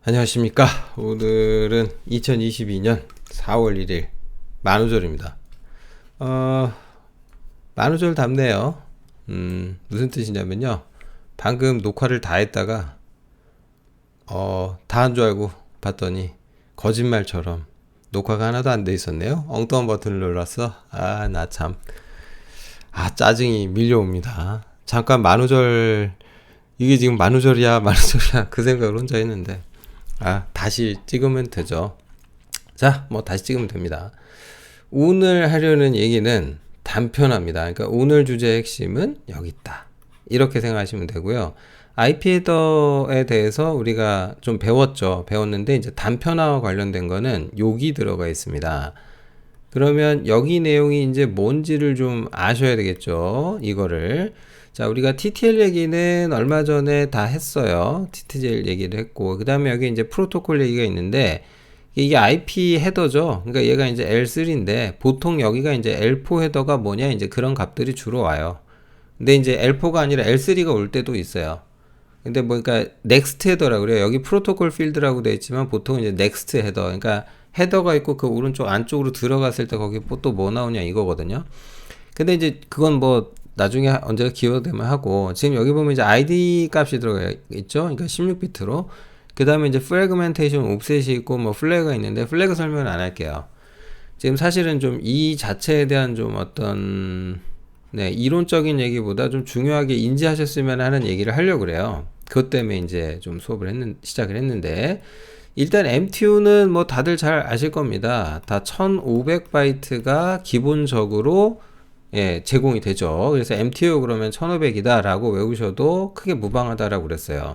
안녕하십니까. 오늘은 2022년 4월 1일 만우절입니다. 만우절 답네요. 무슨 뜻이냐면요, 방금 녹화를 다 했다가 다 한 줄 알고 봤더니 거짓말처럼 녹화가 하나도 안 돼 있었네요. 엉뚱한 버튼을 눌렀어. 나 참 짜증이 밀려옵니다. 잠깐 만우절, 이게 지금 만우절이야 만우절이야 그 생각을 혼자 했는데 다시 찍으면 되죠. 자, 다시 찍으면 됩니다. 오늘 하려는 얘기는 단편합니다. 그러니까 오늘 주제의 핵심은 여기 있다, 이렇게 생각하시면 되고요. IP 헤더에 대해서 우리가 좀 배웠는데 이제 단편화와 관련된 거는 여기 들어가 있습니다. 그러면 여기 내용이 이제 뭔지를 좀 아셔야 되겠죠. 이거를. 자, 우리가 TTL 얘기는 얼마 전에 다 했어요. TTL 얘기를 했고, 그 다음에 여기 이제 프로토콜 얘기가 있는데, 이게 IP 헤더죠. 그러니까 얘가 이제 L3인데, 보통 여기가 이제 L4 헤더가 뭐냐, 이제 그런 값들이 주로 와요. 근데 이제 L4가 아니라 L3가 올 때도 있어요. 근데 그러니까 넥스트 헤더라고 그래요. 여기 프로토콜 필드라고 되어 있지만 보통 이제 넥스트 헤더, 그러니까 헤더가 있고 그 오른쪽 안쪽으로 들어갔을 때 거기 또 뭐 나오냐 이거거든요. 근데 이제 그건 나중에 언제가 기회되면 하고, 지금 여기 보면 이제 ID 값이 들어가 있죠. 그러니까 16비트로. 그 다음에 이제 프래그멘테이션 옵셋이 있고 플래그가 있는데, 플래그 설명은 안 할게요. 지금 사실은 좀 이 자체에 대한 좀 어떤 이론적인 얘기보다 좀 중요하게 인지하셨으면 하는 얘기를 하려고 그래요. 그것 때문에 이제 좀 수업을 시작을 했는데, 일단 MTU는 다들 잘 아실 겁니다. 다 1500바이트가 기본적으로 제공이 되죠. 그래서 MTU 그러면 1500이다 라고 외우셔도 크게 무방하다라고 그랬어요.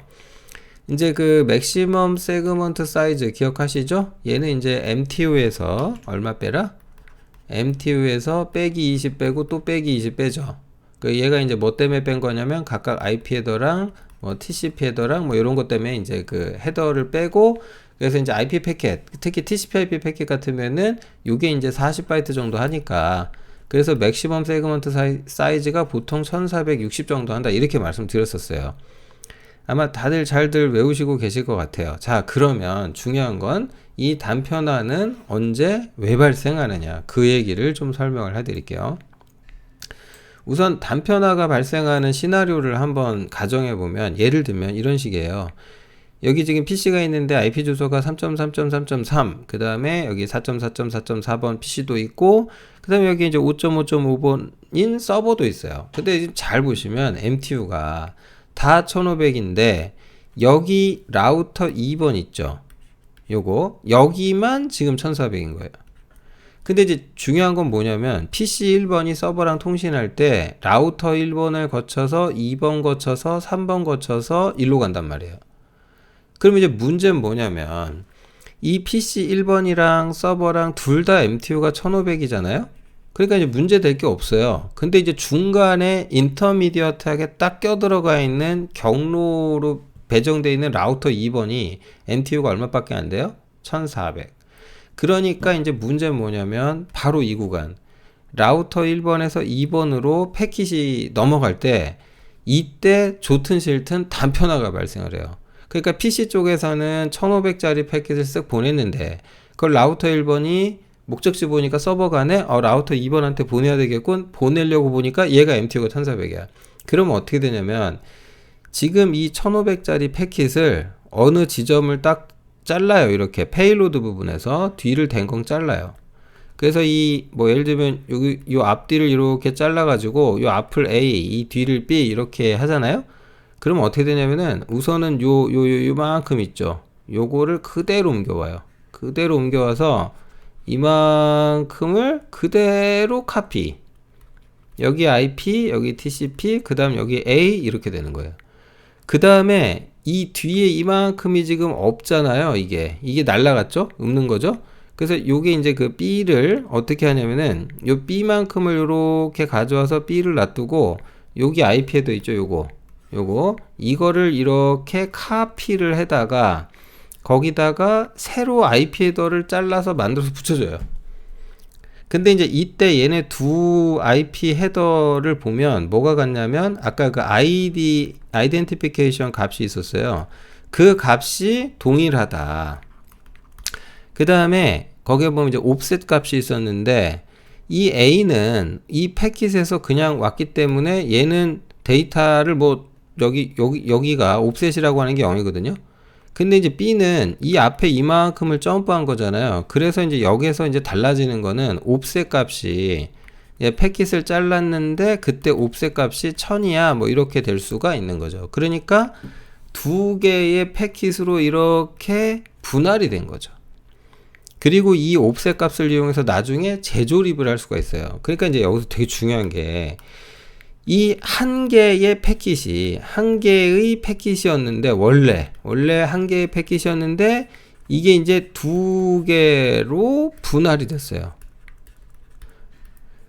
이제 그 맥시멈 세그먼트 사이즈 기억하시죠? 얘는 이제 MTU에서 얼마 빼라? MTU에서 빼기 20 빼고 또 빼기 20 빼죠. 얘가 이제 뭐 때문에 뺀 거냐면 각각 IP 헤더랑 TCP 헤더랑 이런 것 때문에 이제 그 헤더를 빼고, 그래서 이제 IP 패켓, 특히 TCP IP 패켓 같으면은 요게 이제 40바이트 정도 하니까, 그래서 맥시멈 세그먼트 사이즈가 보통 1460 정도 한다, 이렇게 말씀드렸었어요. 아마 다들 잘들 외우시고 계실 것 같아요. 자, 그러면 중요한 건 이 단편화는 언제 왜 발생하느냐, 그 얘기를 좀 설명을 해드릴게요. 우선 단편화가 발생하는 시나리오를 한번 가정해 보면, 예를 들면 이런 식이에요. 여기 지금 PC가 있는데 IP 주소가 3.3.3.3, 그 다음에 여기 4.4.4.4번 PC도 있고, 그 다음에 여기 이제 5.5.5번인 서버도 있어요. 근데 지금 잘 보시면 MTU가 다 1500인데 여기 라우터 2번 있죠. 요거 여기만 지금 1400인 거예요. 근데 이제 중요한 건 뭐냐면, PC 1번이 서버랑 통신할 때 라우터 1번을 거쳐서 2번 거쳐서 3번 거쳐서 1로 간단 말이에요. 그럼 이제 문제는 뭐냐면, 이 PC 1번이랑 서버랑 둘 다 MTU가 1500이잖아요. 그러니까 이제 문제 될 게 없어요. 근데 이제 중간에 인터미디어트하게 딱 껴들어가 있는 경로로 배정되어 있는 라우터 2번이 MTU가 얼마밖에 안 돼요? 1400. 그러니까 이제 문제는 뭐냐면 바로 이 구간, 라우터 1번에서 2번으로 패킷이 넘어갈 때, 이때 좋든 싫든 단편화가 발생을 해요. 그러니까 PC 쪽에서는 1500짜리 패킷을 쓱 보냈는데, 그걸 라우터 1번이 목적지 보니까 서버 간에 라우터 2번한테 보내야 되겠군, 보내려고 보니까 얘가 MTU가 1400이야. 그러면 어떻게 되냐면, 지금 이 1500짜리 패킷을 어느 지점을 딱 잘라요. 이렇게 페이로드 부분에서 뒤를 댕공 잘라요. 그래서 예를 들면 여기 요 앞뒤를 이렇게 잘라가지고 요 앞을 A, 이 뒤를 B 이렇게 하잖아요. 그러면 어떻게 되냐면은, 우선은 요만큼 있죠. 요거를 그대로 옮겨와요. 그대로 옮겨와서 이만큼을 그대로 카피. 여기 IP, 여기 TCP, 그 다음 여기 A 이렇게 되는 거예요. 그 다음에 이 뒤에 이만큼이 지금 없잖아요. 이게 날라갔죠? 없는 거죠? 그래서 요게 이제 그 B를 어떻게 하냐면은, 요 B만큼을 요렇게 가져와서 B를 놔두고, 여기 IP 헤더 있죠? 이거를 이렇게 카피를 해다가 거기다가 새로 IP 헤더를 잘라서 만들어서 붙여줘요. 근데 이제 이때 얘네 두 IP 헤더를 보면 뭐가 같냐면, 아까 그 아이덴티피케이션 값이 있었어요. 그 값이 동일하다. 그 다음에 거기에 보면 이제 옵셋 값이 있었는데 이 A는 이 패킷에서 그냥 왔기 때문에 얘는 데이터를 뭐 여기가 옵셋이라고 하는 게 0이거든요. 근데 이제 B는 이 앞에 이만큼을 점프한 거잖아요. 그래서 이제 여기서 이제 달라지는 거는 옵셋 값이 패킷을 잘랐는데 그때 옵셋 값이 1000이야 뭐 이렇게 될 수가 있는 거죠. 그러니까 두 개의 패킷으로 이렇게 분할이 된 거죠. 그리고 이 옵셋 값을 이용해서 나중에 재조립을 할 수가 있어요. 그러니까 이제 여기서 되게 중요한 게 이 한 개의 패킷이었는데 원래 한 개의 패킷이었는데 이게 이제 두 개로 분할이 됐어요.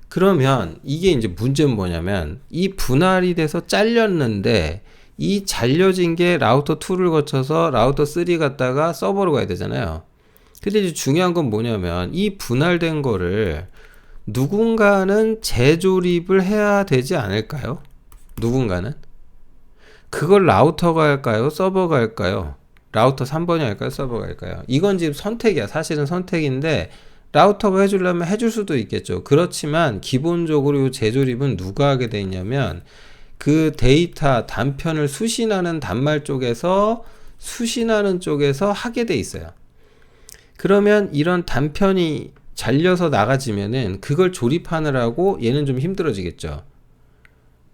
그러면 이게 이제 문제는 뭐냐면 이 분할이 돼서 잘렸는데 이 잘려진 게 라우터 2를 거쳐서 라우터 3 갔다가 서버로 가야 되잖아요. 근데 이제 중요한 건 뭐냐면 이 분할된 거를 누군가는 재조립을 해야 되지 않을까요? 누군가는? 그걸 라우터가 할까요? 서버가 할까요? 라우터 3번이 할까요? 서버가 할까요? 이건 지금 선택이야. 사실은 선택인데 라우터가 해주려면 해줄 수도 있겠죠. 그렇지만 기본적으로 이 재조립은 누가 하게 돼 있냐면 그 데이터 단편을 수신하는 단말 쪽에서 하게 돼 있어요. 그러면 이런 단편이 잘려서 나가지면은 그걸 조립하느라고 얘는 좀 힘들어지겠죠.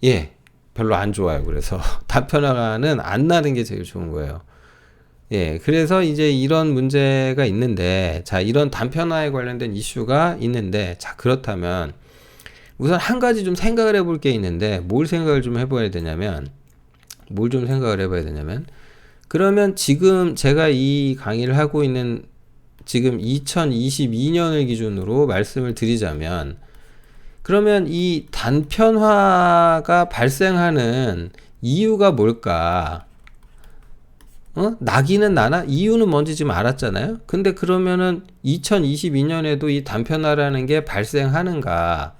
예, 별로 안 좋아요. 그래서 단편화는 안 나는 게 제일 좋은 거예요. 예, 그래서 이제 이런 문제가 있는데, 자, 이런 단편화에 관련된 이슈가 있는데, 자, 그렇다면 우선 한 가지 좀 생각을 해볼 게 있는데, 뭘 생각을 좀 해봐야 되냐면, 그러면 지금 제가 이 강의를 하고 있는 지금 2022년을 기준으로 말씀을 드리자면, 그러면 이 단편화가 발생하는 이유가 뭘까? 나기는 나나? 이유는 뭔지 지금 알았잖아요? 근데 그러면은 2022년에도 이 단편화라는 게 발생하는가?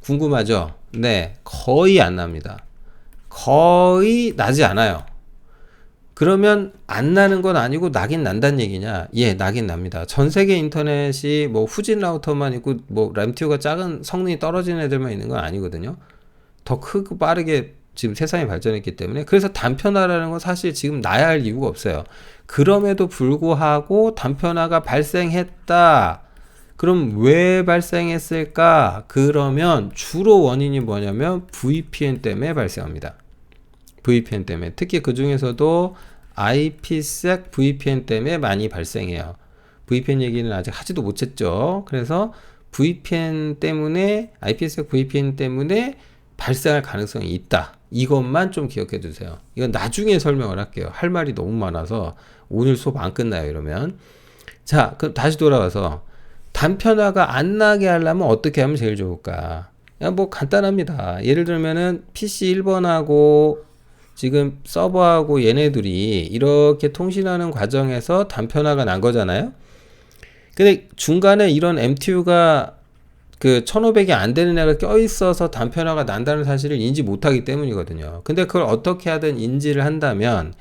궁금하죠? 네, 거의 안 납니다. 거의 나지 않아요. 그러면 안 나는 건 아니고 나긴 난다는 얘기냐? 예, 나긴 납니다. 전 세계 인터넷이 뭐 후진 라우터만 있고 뭐 램튜가 작은 성능이 떨어지는 애들만 있는 건 아니거든요. 더 크고 빠르게 지금 세상이 발전했기 때문에. 그래서 단편화라는 건 사실 지금 나야 할 이유가 없어요. 그럼에도 불구하고 단편화가 발생했다. 그럼 왜 발생했을까? 그러면 주로 원인이 뭐냐면 VPN 때문에 발생합니다. VPN 때문에. 특히 그 중에서도 IPsec VPN 때문에 많이 발생해요. VPN 얘기는 아직 하지도 못했죠. 그래서 VPN 때문에, IPsec VPN 때문에 발생할 가능성이 있다. 이것만 좀 기억해 두세요. 이건 나중에 설명을 할게요. 할 말이 너무 많아서 오늘 수업 안 끝나요, 이러면. 자, 그럼 다시 돌아와서 단편화가 안 나게 하려면 어떻게 하면 제일 좋을까? 그냥 뭐 간단합니다. 예를 들면은 PC 1번하고 지금 서버하고 얘네들이 이렇게 통신하는 과정에서 단편화가 난 거잖아요. 근데 중간에 이런 MTU가 그 1500이 안 되는 애가 껴있어서 단편화가 난다는 사실을 인지 못하기 때문이거든요. 근데 그걸 어떻게 하든 인지를 한다면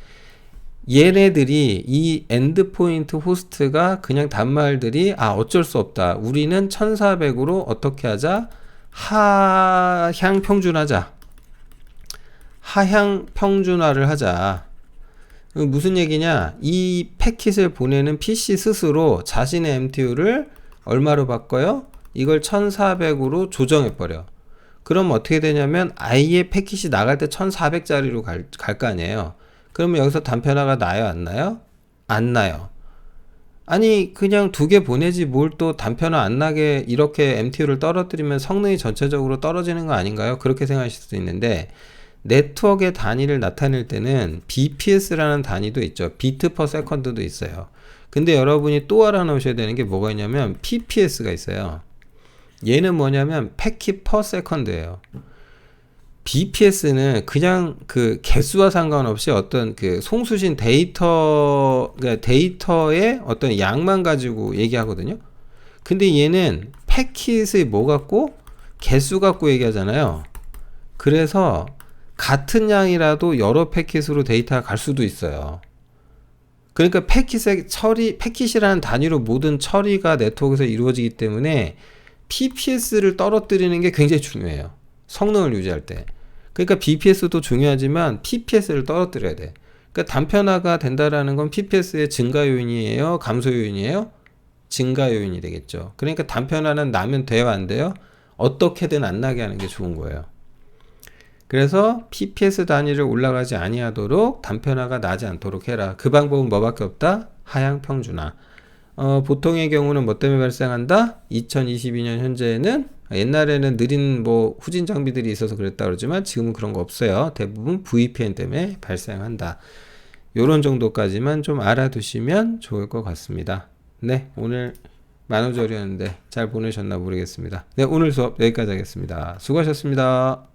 얘네들이 이 엔드포인트 호스트가 그냥 단말들이 어쩔 수 없다. 우리는 1400으로 어떻게 하자? 하향 평준화를 하자. 무슨 얘기냐? 이 패킷을 보내는 PC 스스로 자신의 MTU를 얼마로 바꿔요? 이걸 1400으로 조정해버려. 그럼 어떻게 되냐면 아예 패킷이 나갈 때 1400짜리로 갈 거 아니에요. 그러면 여기서 단편화가 나요? 안 나요? 안 나요. 아니 그냥 두 개 보내지 뭘 또 단편화 안 나게 이렇게 MTU를 떨어뜨리면 성능이 전체적으로 떨어지는 거 아닌가요? 그렇게 생각하실 수도 있는데 네트워크의 단위를 나타낼 때는 BPS라는 단위도 있죠. 비트 퍼 세컨드도 있어요. 근데 여러분이 또 알아놓으셔야 되는 게 뭐가 있냐면 PPS가 있어요. 얘는 뭐냐면 패킷 퍼 세컨드예요. BPS는 그냥 그 개수와 상관없이 어떤 그 송수신 데이터의 어떤 양만 가지고 얘기하거든요. 근데 얘는 패킷의 뭐 갖고 개수 갖고 얘기하잖아요. 그래서 같은 양이라도 여러 패킷으로 데이터가 갈 수도 있어요. 그러니까 패킷이라는 단위로 모든 처리가 네트워크에서 이루어지기 때문에 PPS를 떨어뜨리는 게 굉장히 중요해요. 성능을 유지할 때. 그러니까 BPS도 중요하지만 PPS를 떨어뜨려야 돼. 그러니까 단편화가 된다라는 건 PPS의 증가 요인이에요? 감소 요인이에요? 증가 요인이 되겠죠. 그러니까 단편화는 나면 돼요, 안 돼요? 어떻게든 안 나게 하는 게 좋은 거예요. 그래서 PPS 단위를 올라가지 아니하도록 단편화가 나지 않도록 해라. 그 방법은 뭐밖에 없다? 하향 평준화. 보통의 경우는 뭐 때문에 발생한다? 2022년 현재는 옛날에는 느린 뭐 후진 장비들이 있어서 그랬다 그러지만 지금은 그런 거 없어요. 대부분 VPN 때문에 발생한다. 요런 정도까지만 좀 알아두시면 좋을 것 같습니다. 네, 오늘 만우절이었는데 잘 보내셨나 모르겠습니다. 네, 오늘 수업 여기까지 하겠습니다. 수고하셨습니다.